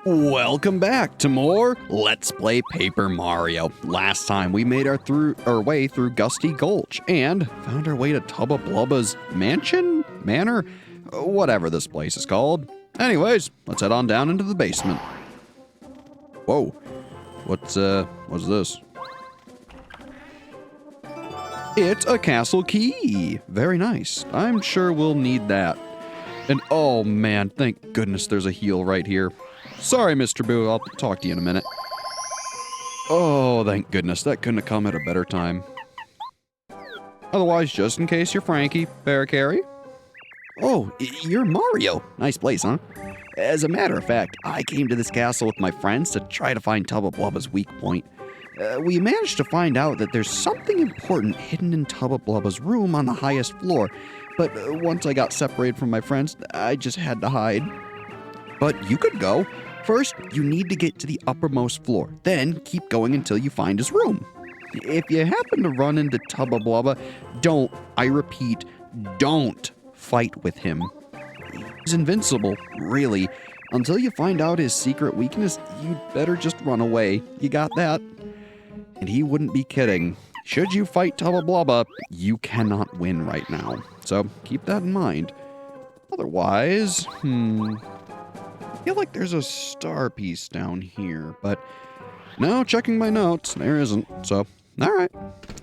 Welcome back to more Let's Play Paper Mario. Last time we made our way through Gusty Gulch and found our way to Tubba Blubba's manor, whatever this place is called. Anyways, let's head on down into the basement. Whoa, what's this? It's a castle key. Very nice. I'm sure we'll need that. And oh man, thank goodness there's a heal right here. Sorry, Mr. Boo, I'll talk to you in a minute. Oh, thank goodness, that couldn't have come at a better time. Otherwise, just in case you're Frankie, Barricari. Oh, you're Mario. Nice place, huh? As a matter of fact, I came to this castle with my friends to try to find Tubba Blubba's weak point. We managed to find out that there's something important hidden in Tubba Blubba's room on the highest floor, but once I got separated from my friends, I just had to hide. But you could go. First, you need to get to the uppermost floor, then keep going until you find his room. If you happen to run into Tubba Blubba, I repeat, don't fight with him. He's invincible, really. Until you find out his secret weakness, you'd better just run away. You got that? And he wouldn't be kidding. Should you fight Tubba Blubba, you cannot win right now. So keep that in mind. Otherwise, I feel like there's a star piece down here, but no, checking my notes, there isn't. So, all right.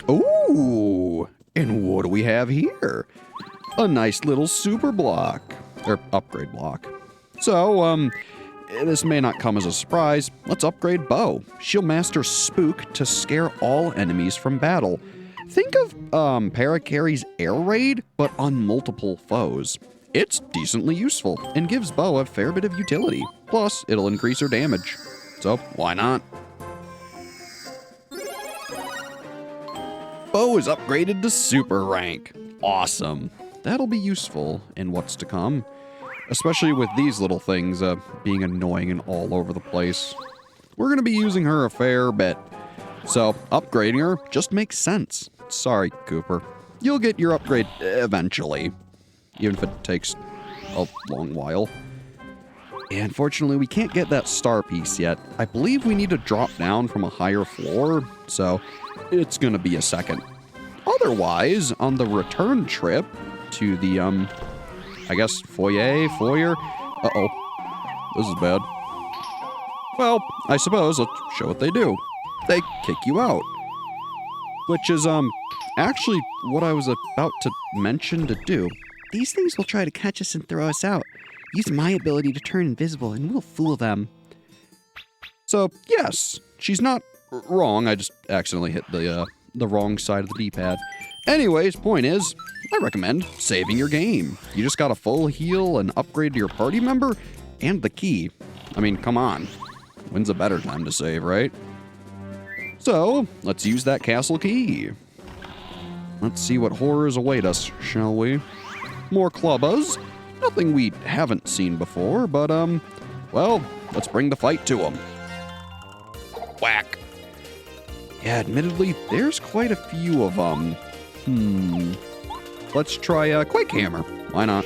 Ooh, and what do we have here? A nice little super block, or upgrade block. So, this may not come as a surprise. Let's upgrade Bo. She'll master Spook to scare all enemies from battle. Think of Paracari's Air Raid, but on multiple foes. It's decently useful and gives Bo a fair bit of utility. Plus, it'll increase her damage. So, why not? Bo is upgraded to Super Rank. Awesome. That'll be useful in what's to come. Especially with these little things being annoying and all over the place. We're going to be using her a fair bit. So, upgrading her just makes sense. Sorry, Cooper. You'll get your upgrade eventually. Even if it takes a long while. And unfortunately, we can't get that star piece yet. I believe we need to drop down from a higher floor, so it's gonna be a second. Otherwise, on the return trip to the, I guess, foyer? Uh-oh. This is bad. Well, I suppose let's show what they do. They kick you out. Which is, actually what I was about to mention to do. These things will try to catch us and throw us out. Use my ability to turn invisible and we'll fool them. So, yes, she's not wrong. I just accidentally hit the wrong side of the D-pad. Anyways, point is, I recommend saving your game. You just got a full heal, an upgrade to your party member, and the key. I mean, come on. When's a better time to save, right? So, let's use that castle key. Let's see what horrors await us, shall we? More clubbas. Nothing we haven't seen before, but, well, let's bring the fight to them. Whack. Yeah, admittedly, there's quite a few of them. Let's try Quake Hammer. Why not?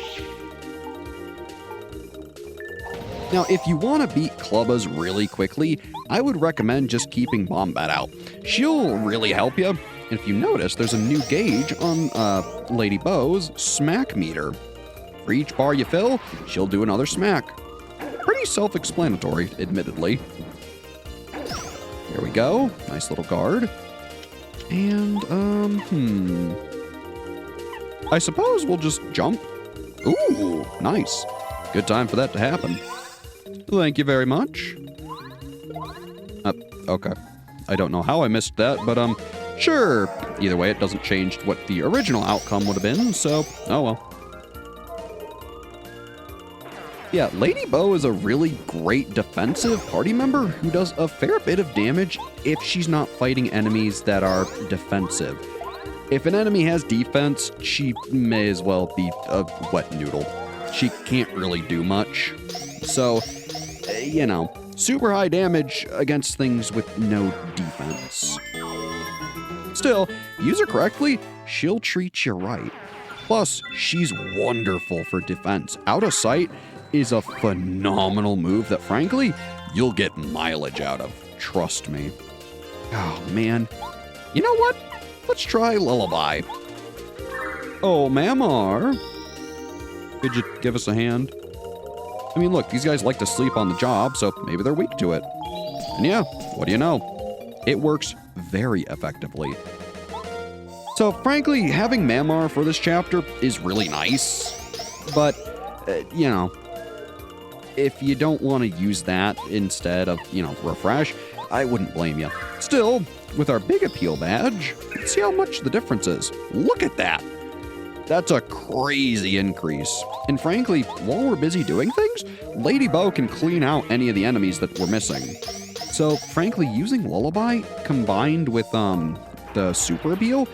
Now, if you want to beat clubbas really quickly, I would recommend just keeping Bombette out. She'll really help you. And if you notice, there's a new gauge on Lady Bo's smack meter. For each bar you fill, she'll do another smack. Pretty self-explanatory, admittedly. There we go. Nice little guard. And, I suppose we'll just jump. Ooh, nice. Good time for that to happen. Thank you very much. Okay. I don't know how I missed that, but, sure. Either way, it doesn't change what the original outcome would have been, so, oh well. Yeah, Lady Bo is a really great defensive party member who does a fair bit of damage if she's not fighting enemies that are defensive. If an enemy has defense, she may as well be a wet noodle. She can't really do much. So, you know, super high damage against things with no defense. Still, use her correctly, she'll treat you right. Plus, she's wonderful for defense. Out of sight is a phenomenal move that, frankly, you'll get mileage out of. Trust me. Oh, man. You know what? Let's try Lullaby. Oh, Mamar. Could you give us a hand? I mean, look, these guys like to sleep on the job, so maybe they're weak to it. And yeah, what do you know? It works very effectively. So, frankly, having Mamar for this chapter is really nice. But, you know, if you don't want to use that instead of, refresh, I wouldn't blame you. Still, with our big appeal badge, let's see how much the difference is. Look at that. That's a crazy increase. And frankly, while we're busy doing things, Lady Bow can clean out any of the enemies that we're missing. So, frankly, using Lullaby combined with the super appeal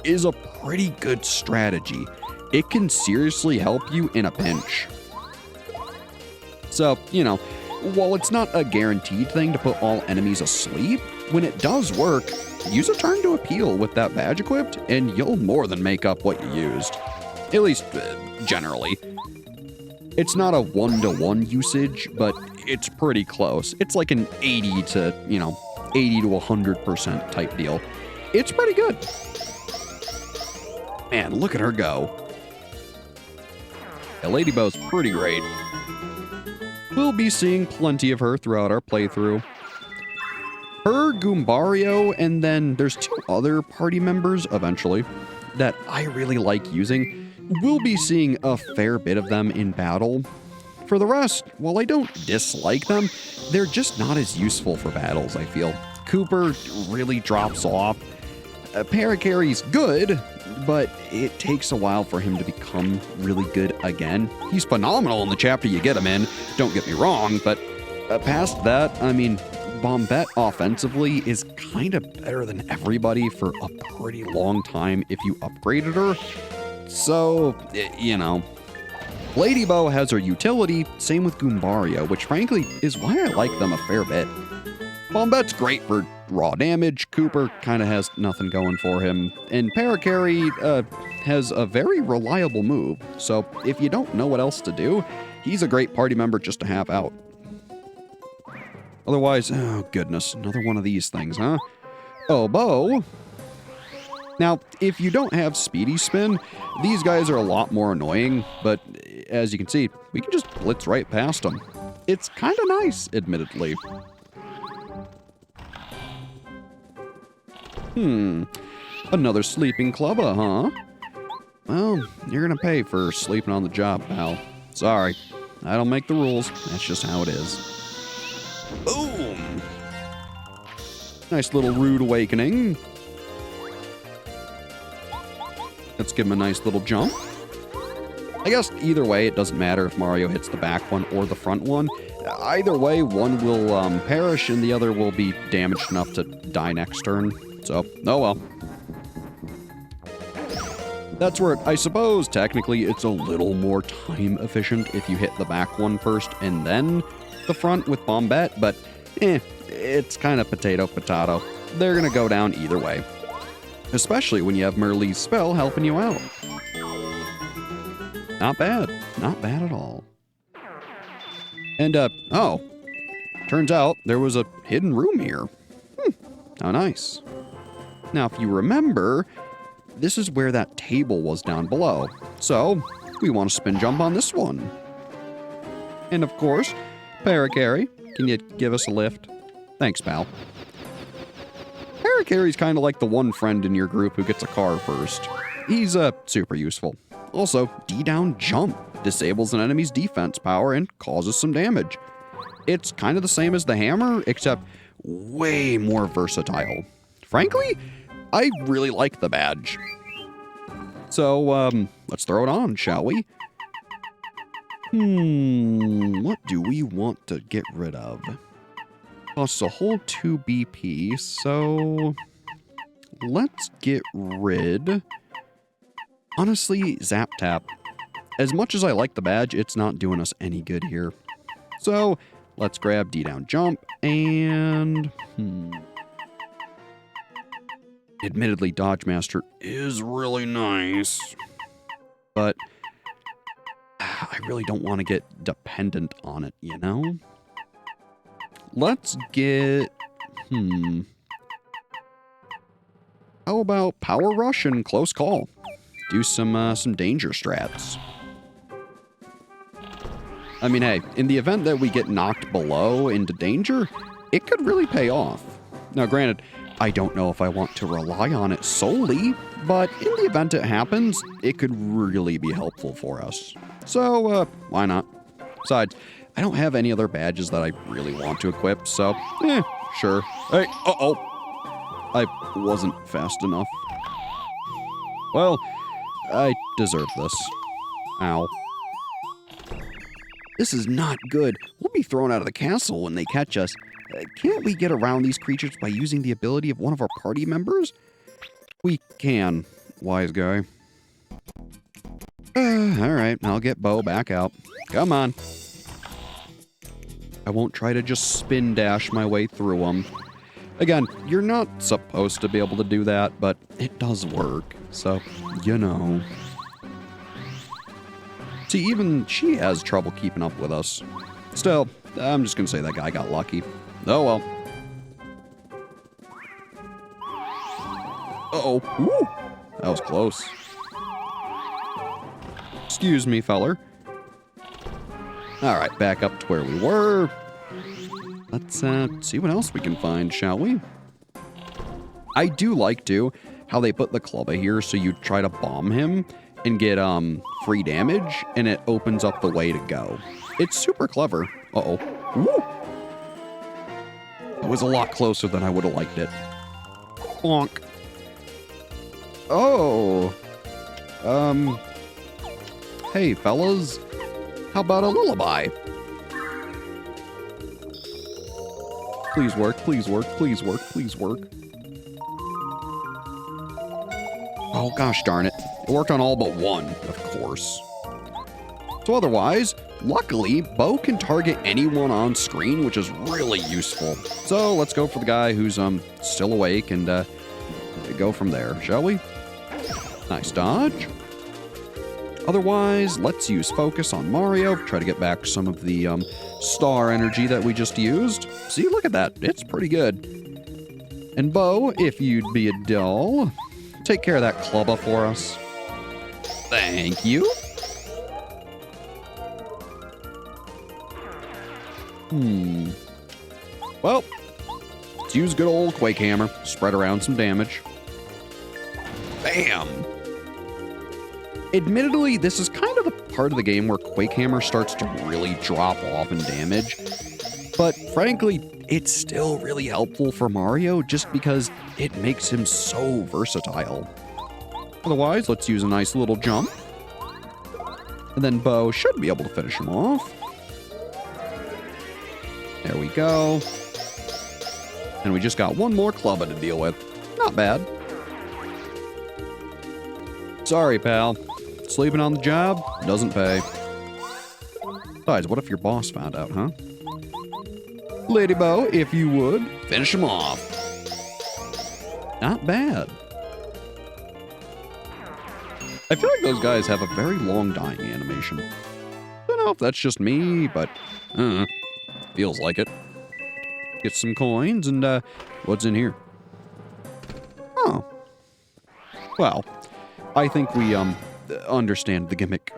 is a pretty good strategy. It can seriously help you in a pinch. So, while it's not a guaranteed thing to put all enemies asleep, when it does work, use a turn to appeal with that badge equipped, and you'll more than make up what you used. At least, generally. It's not a 1-to-1 usage, but it's pretty close. It's like an 80 to 100% type deal. It's pretty good. Man, look at her go. Yeah, Lady Bow's pretty great. We'll be seeing plenty of her throughout our playthrough. Her, Goombario, and then there's 2 other party members eventually that I really like using. We'll be seeing a fair bit of them in battle. For the rest, while I don't dislike them, they're just not as useful for battles, I feel. Cooper really drops off. Parakarry's good, but it takes a while for him to become really good again. He's phenomenal in the chapter you get him in, don't get me wrong, but past that, I mean, Bombette offensively is kind of better than everybody for a pretty long time if you upgraded her. So, Lady Bow has her utility, same with Goombario, which frankly is why I like them a fair bit. Bombette's great for raw damage, Cooper kind of has nothing going for him, and Parakarry has a very reliable move, so if you don't know what else to do, he's a great party member just to have out. Otherwise, oh goodness, another one of these things, huh? Oh, Bow. Now, if you don't have Speedy Spin, these guys are a lot more annoying, but as you can see, we can just blitz right past them. It's kind of nice, admittedly. Another sleeping clubba, huh? Well, you're gonna pay for sleeping on the job, pal. Sorry, I don't make the rules. That's just how it is. Boom! Nice little rude awakening. Let's give him a nice little jump. I guess either way, it doesn't matter if Mario hits the back one or the front one. Either way, one will perish and the other will be damaged enough to die next turn. So, oh well. That's where, I suppose, technically, it's a little more time efficient if you hit the back one first and then the front with Bombette, but it's kind of potato. They're gonna go down either way. Especially when you have Merlee's spell helping you out. Not bad. Not bad at all. And, turns out there was a hidden room here. How nice. Now, if you remember, this is where that table was down below. So, we want to spin jump on this one. And of course, Parakarry, can you give us a lift? Thanks, pal. Parakarry's kind of like the one friend in your group who gets a car first. He's, super useful. Also, D-down jump disables an enemy's defense power and causes some damage. It's kind of the same as the hammer, except way more versatile. Frankly, I really like the badge. So, let's throw it on, shall we? What do we want to get rid of? Costs a whole 2 BP, so let's get rid... Honestly, Zap Tap. As much as I like the badge, it's not doing us any good here. So, let's grab D-down jump, and... Admittedly, Dodge Master is really nice, but I really don't want to get dependent on it, you know? let's get... How about Power Rush and Close Call? Do some danger strats. I mean, hey, in the event that we get knocked below into danger, it could really pay off. Now, granted, I don't know if I want to rely on it solely, but in the event it happens, it could really be helpful for us. So, why not? Besides, I don't have any other badges that I really want to equip, so, sure. Hey, uh-oh. I wasn't fast enough. Well, I deserve this. Ow. This is not good. We'll be thrown out of the castle when they catch us. Can't we get around these creatures by using the ability of one of our party members? We can, wise guy. Alright, I'll get Bo back out. Come on. I won't try to just spin dash my way through them. Again, you're not supposed to be able to do that, but it does work. So, you know. See, even she has trouble keeping up with us. Still, I'm just gonna say that guy got lucky. Oh well. Uh-oh. Woo! That was close. Excuse me, feller. Alright, back up to where we were. Let's see what else we can find, shall we? I do like, too, how they put the Clubba here so you try to bomb him and get free damage, and it opens up the way to go. It's super clever. Uh-oh. Woo! It was a lot closer than I would have liked it. Bonk. Oh. Hey, fellas. How about a lullaby? Please work, please work, please work, please work. Oh, gosh darn it. It worked on all but one, of course. So otherwise, luckily, Bo can target anyone on screen, which is really useful. So let's go for the guy who's still awake and go from there, shall we? Nice dodge. Otherwise, let's use focus on Mario, try to get back some of the star energy that we just used. See, look at that. It's pretty good. And Bo, if you'd be a doll, take care of that Clubba for us. Thank you. Well, let's use good old Quake Hammer. Spread around some damage. Bam! Admittedly, this is kind of the part of the game where Quake Hammer starts to really drop off in damage. But frankly, it's still really helpful for Mario just because it makes him so versatile. Otherwise, let's use a nice little jump. And then Bo should be able to finish him off. There we go. And we just got one more Clubba to deal with. Not bad. Sorry, pal. Sleeping on the job doesn't pay. Besides, what if your boss found out, huh? Lady Bo, if you would, finish him off. Not bad. I feel like those guys have a very long dying animation. Don't know if that's just me, but feels like it. Get some coins and what's in here? Oh. Well, I think we understand the gimmick.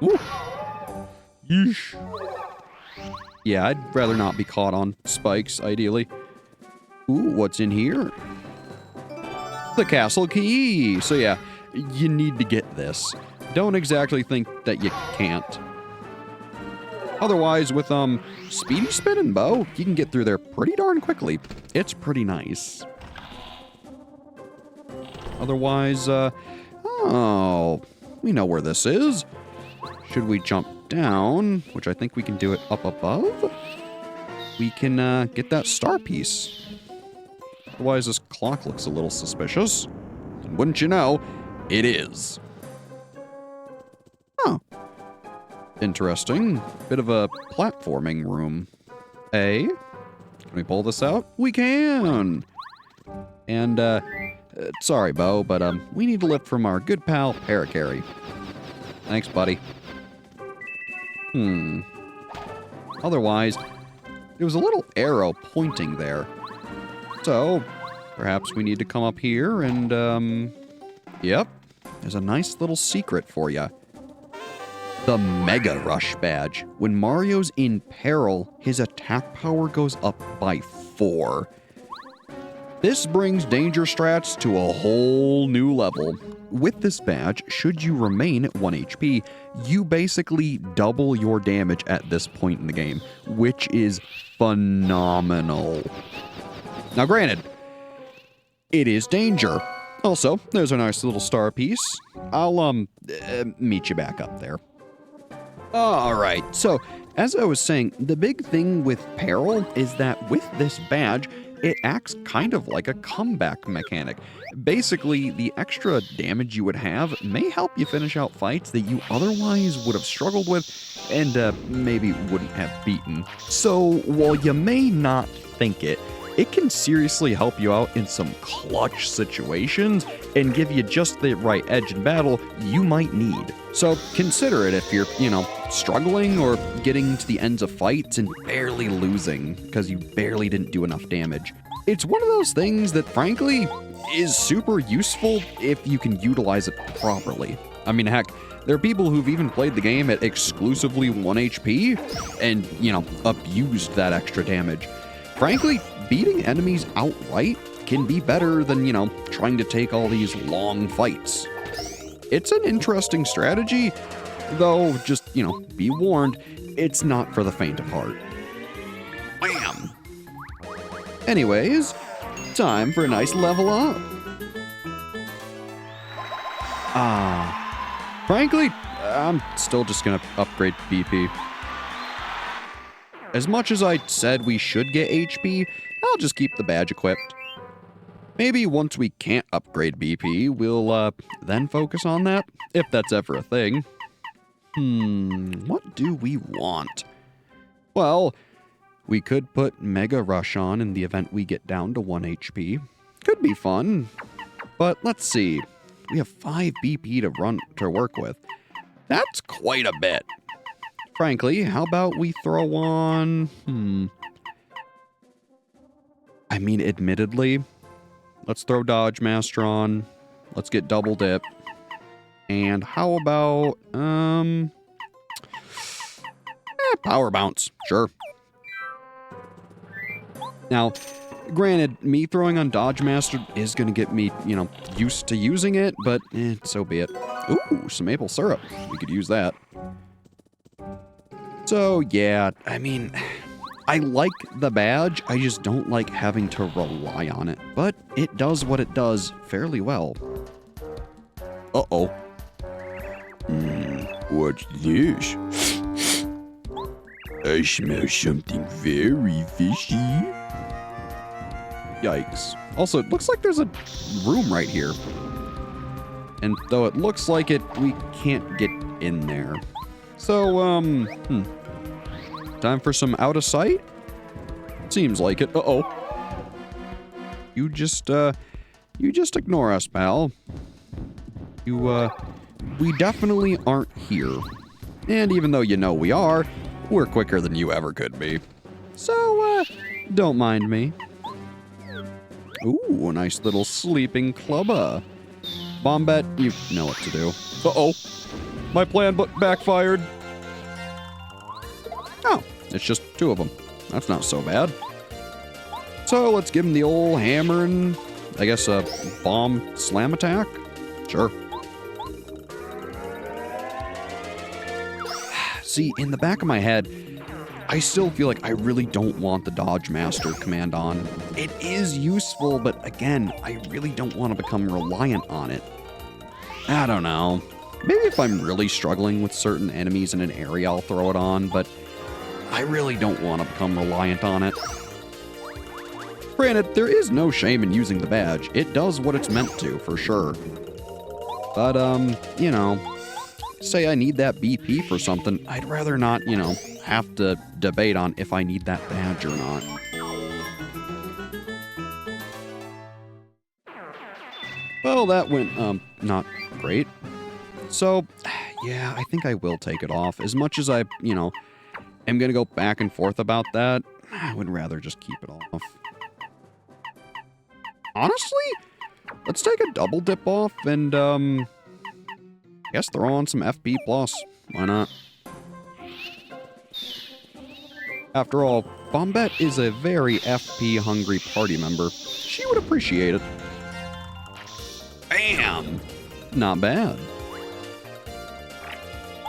Ooh. Yeesh. Yeah, I'd rather not be caught on spikes, ideally. Ooh, what's in here? The castle key! So yeah, you need to get this. Don't exactly think that you can't. Otherwise, with Speedy Spin and Bo, you can get through there pretty darn quickly. It's pretty nice. Otherwise, oh, we know where this is. Should we jump down, which I think we can do it up above, we can get that star piece. Otherwise, this clock looks a little suspicious. And wouldn't you know, it is. Oh. Interesting. Bit of a platforming room. Can we pull this out? We can! And, sorry, Bo, but, we need a lift from our good pal, Paracarry. Thanks, buddy. Otherwise, There was a little arrow pointing there. So, perhaps we need to come up here and, yep. There's a nice little secret for you. The Mega Rush badge. When Mario's in peril, his attack power goes up by 4. This brings danger strats to a whole new level. With this badge, should you remain at 1 HP, you basically double your damage at this point in the game, which is phenomenal. Now granted, it is danger. Also, there's a nice little star piece. I'll, meet you back up there. Alright, so, as I was saying, the big thing with peril is that with this badge, it acts kind of like a comeback mechanic. Basically, the extra damage you would have may help you finish out fights that you otherwise would have struggled with and maybe wouldn't have beaten. So, while you may not think it, it can seriously help you out in some clutch situations and give you just the right edge in battle you might need. So consider it if you're, struggling or getting to the ends of fights and barely losing because you barely didn't do enough damage. It's one of those things that, frankly, is super useful if you can utilize it properly. I mean, heck, there are people who've even played the game at exclusively 1 HP and, abused that extra damage. Frankly, beating enemies outright can be better than, trying to take all these long fights. It's an interesting strategy, though just, be warned, it's not for the faint of heart. Bam! Anyways, time for a nice level up. Frankly, I'm still just gonna upgrade BP. As much as I said we should get HP, I'll just keep the badge equipped. Maybe once we can't upgrade BP, we'll then focus on that, if that's ever a thing. What do we want? Well, we could put Mega Rush on in the event we get down to 1 HP. Could be fun, but let's see. We have 5 BP to work with. That's quite a bit. Frankly, how about we throw on... I mean, admittedly, let's throw Dodge Master on. Let's get Double Dip. And how about, Power Bounce. Sure. Now, granted, me throwing on Dodge Master is going to get me, used to using it, but so be it. Ooh, some maple syrup. We could use that. So, yeah, I mean, I like the badge, I just don't like having to rely on it, but it does what it does fairly well. Uh-oh. What's this? I smell something very fishy. Yikes. Also, it looks like there's a room right here. And though it looks like it, we can't get in there. So, time for some out of sight? Seems like it. Uh-oh. You just ignore us, pal. We definitely aren't here. And even though we are, we're quicker than you ever could be. So, don't mind me. Ooh, a nice little sleeping clubba. Bombette, you know what to do. Uh-oh. My plan backfired. Oh, it's just 2 of them. That's not so bad. So let's give him the old hammer and, I guess, a bomb slam attack? Sure. See, in the back of my head, I still feel like I really don't want the Dodge Master command on. It is useful, but again, I really don't want to become reliant on it. I don't know. Maybe if I'm really struggling with certain enemies in an area, I'll throw it on, but I really don't want to become reliant on it. Granted, there is no shame in using the badge. It does what it's meant to, for sure. But, say I need that BP for something, I'd rather not, have to debate on if I need that badge or not. Well, that went, not great. So, yeah, I think I will take it off. As much as I, am going to go back and forth about that. I would rather just keep it off. Honestly, let's take a double dip off and, I guess throw on some FP+. Why not? After all, Bombette is a very FP-hungry party member. She would appreciate it. Bam! Not bad.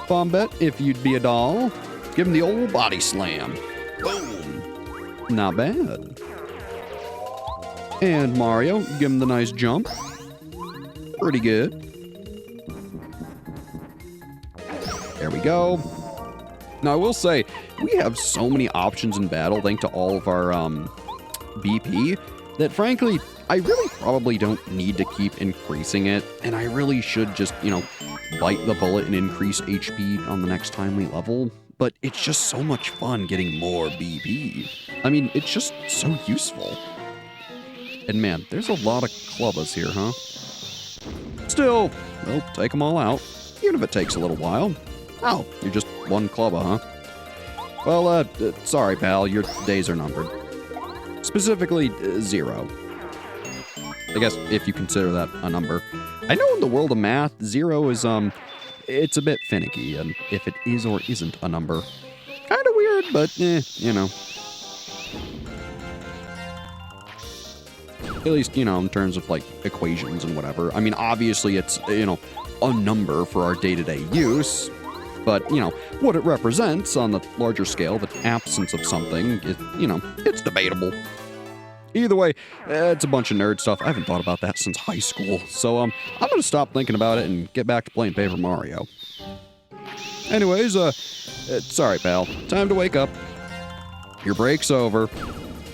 Bombette, if you'd be a doll, give him the old body slam. Boom! Not bad. And Mario, give him the nice jump. Pretty good. There we go. Now, I will say, we have so many options in battle thanks to all of our BP that, frankly, I really probably don't need to keep increasing it, and I really should just, you know, bite the bullet and increase HP on the next time we level, but it's just so much fun getting more BP. I mean, it's just so useful. And man, there's a lot of clubbas here, huh? Still, we'll take them all out, even if it takes a little while. Oh, you're just one clubba, huh? Well, sorry, pal, your days are numbered. Specifically, 0. I guess if you consider that a number. I know in the world of math, 0 is, it's a bit finicky, and if it is or isn't a number. Kinda weird, but, you know. At least, you know, in terms of, like, equations and whatever. I mean, obviously it's, you know, a number for our day-to-day use. But, you know, what it represents on the larger scale, the absence of something, is, you know, it's debatable. Either way, it's a bunch of nerd stuff. I haven't thought about that since high school. So, I'm gonna stop thinking about it and get back to playing Paper Mario. Anyways, sorry, pal. Time to wake up. Your break's over.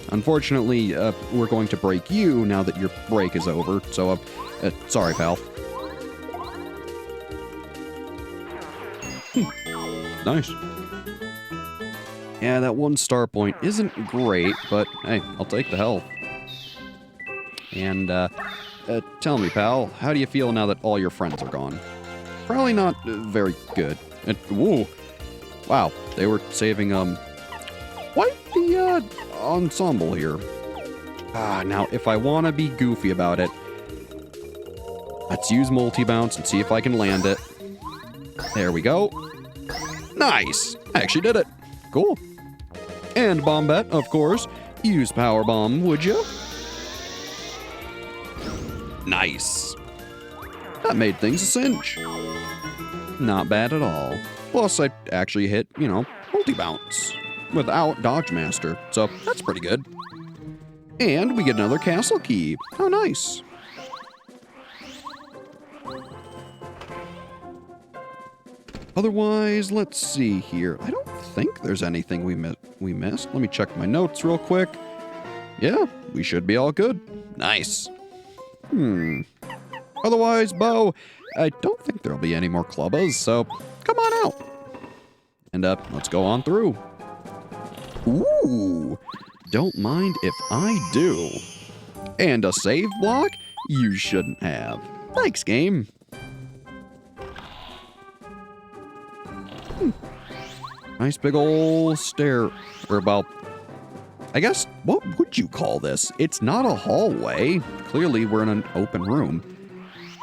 Unfortunately, we're going to break you now that your break is over. So, sorry, pal. Nice. Yeah, that 1 star point isn't great, but hey, I'll take the health. And, tell me, pal, how do you feel now that all your friends are gone? Probably not very good. Whoa. Wow, they were saving, quite the, ensemble here. Now, if I want to be goofy about it, let's use multi-bounce and see if I can land it. There we go. Nice! I actually did it. Cool. And Bombette, of course. Use Power Bomb, would you? Nice. That made things a cinch. Not bad at all. Plus, I actually hit, you know, multi-bounce without Dodge Master, so that's pretty good. And we get another castle key. How nice. Otherwise, let's see here. I don't think there's anything we missed. Let me check my notes real quick. Yeah, we should be all good. Nice. Otherwise, Bo, I don't think there'll be any more clubbas, so come on out. And let's go on through. Ooh, don't mind if I do. And a save block? You shouldn't have. Thanks, game. Nice big old stair, or about, I guess, what would you call this? It's not a hallway. Clearly, we're in an open room.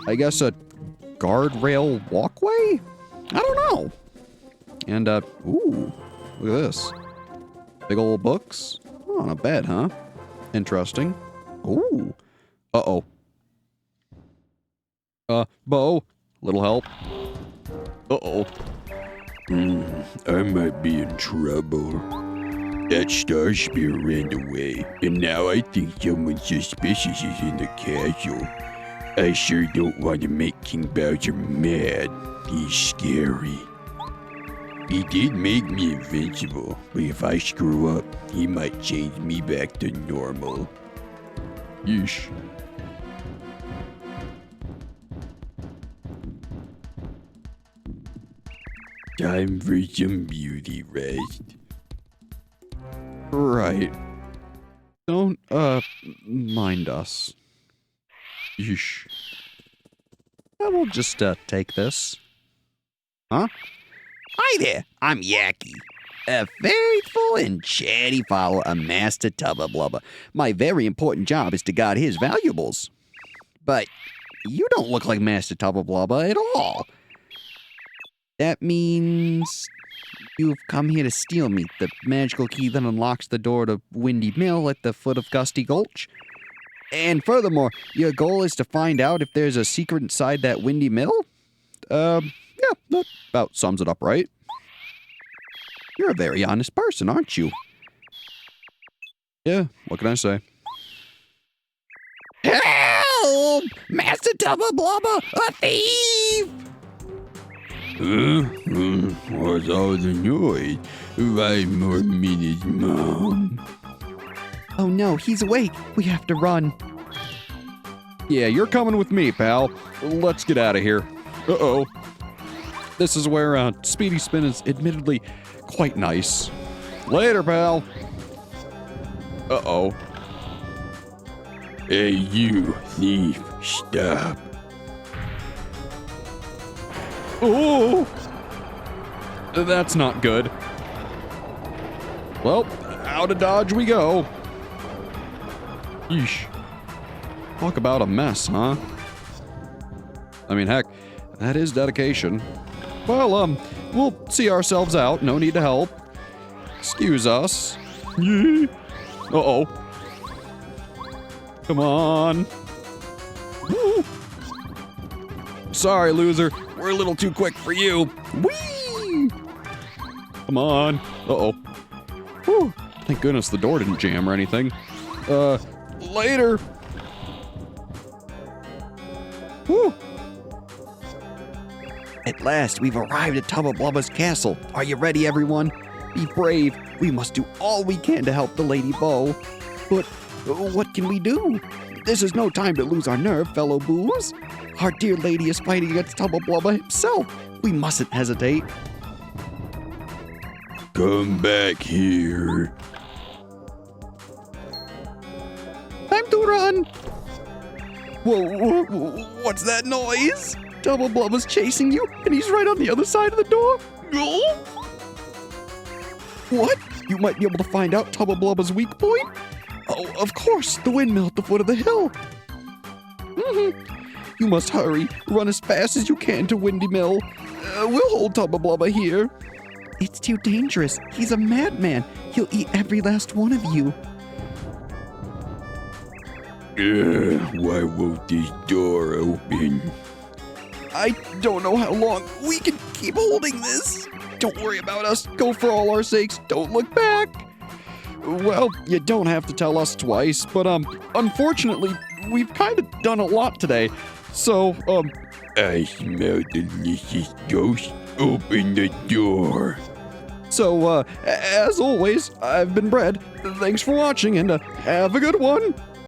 I guess a guardrail walkway? I don't know. And, ooh, look at this. Big old books. Oh, on a bed, huh? Interesting. Ooh. Uh-oh. Bo, little help. Uh-oh. I might be in trouble. That star spear ran away, and now I think someone suspicious is in the castle. I sure don't want to make King Bowser mad. He's scary. He did make me invincible, but if I screw up, he might change me back to normal. Yeesh. Time for some beauty rest. Right. Don't, mind us. Yeesh. I will just, take this. Huh? Hi there, I'm Yaki. A faithful and chatty follower of Master Tubba Blubba. My very important job is to guard his valuables. But you don't look like Master Tubba Blubba at all. That means you've come here to steal me, the magical key that unlocks the door to Windy Mill at the foot of Gusty Gulch. And furthermore, your goal is to find out if there's a secret inside that Windy Mill? Yeah, that about sums it up, right? You're a very honest person, aren't you? Yeah, what can I say? Help! Master Tubba Blubba, a thief! What's all the noise? 5 more minutes, Mom. Oh no, he's awake. We have to run. Yeah, you're coming with me, pal. Let's get out of here. Uh-oh. This is where Speedy Spin is admittedly quite nice. Later, pal. Uh-oh. Hey, you thief, stop. Oh! That's not good. Well, out of Dodge we go. Yeesh. Talk about a mess, huh? I mean, heck, that is dedication. Well, we'll see ourselves out. No need to help. Excuse us. Yeah. Uh-oh. Come on. Woo. Sorry, loser. We're a little too quick for you. Whee! Come on. Uh-oh. Whew. Thank goodness the door didn't jam or anything. Later. Whew. At last, we've arrived at Tubba Blubba's castle. Are you ready, everyone? Be brave. We must do all we can to help the Lady Beau. But what can we do? This is no time to lose our nerve, fellow boos. Our dear lady is fighting against Tubba Blubba himself. We mustn't hesitate. Come back here. Time to run. Whoa, what's that noise? Tubba Blubba's chasing you, and he's right on the other side of the door. What? You might be able to find out Tubba Blubba's weak point? Oh, of course, the windmill at the foot of the hill. You must hurry. Run as fast as you can to Windy Mill. We'll hold Tubba Blubba here. It's too dangerous. He's a madman. He'll eat every last one of you. Why won't this door open? I don't know how long we can keep holding this. Don't worry about us. Go for all our sakes. Don't look back. Well, you don't have to tell us twice, but, unfortunately, we've kind of done a lot today. So, I smell delicious ghost. Open the door. So, as always, I've been Brad. Thanks for watching, and have a good one.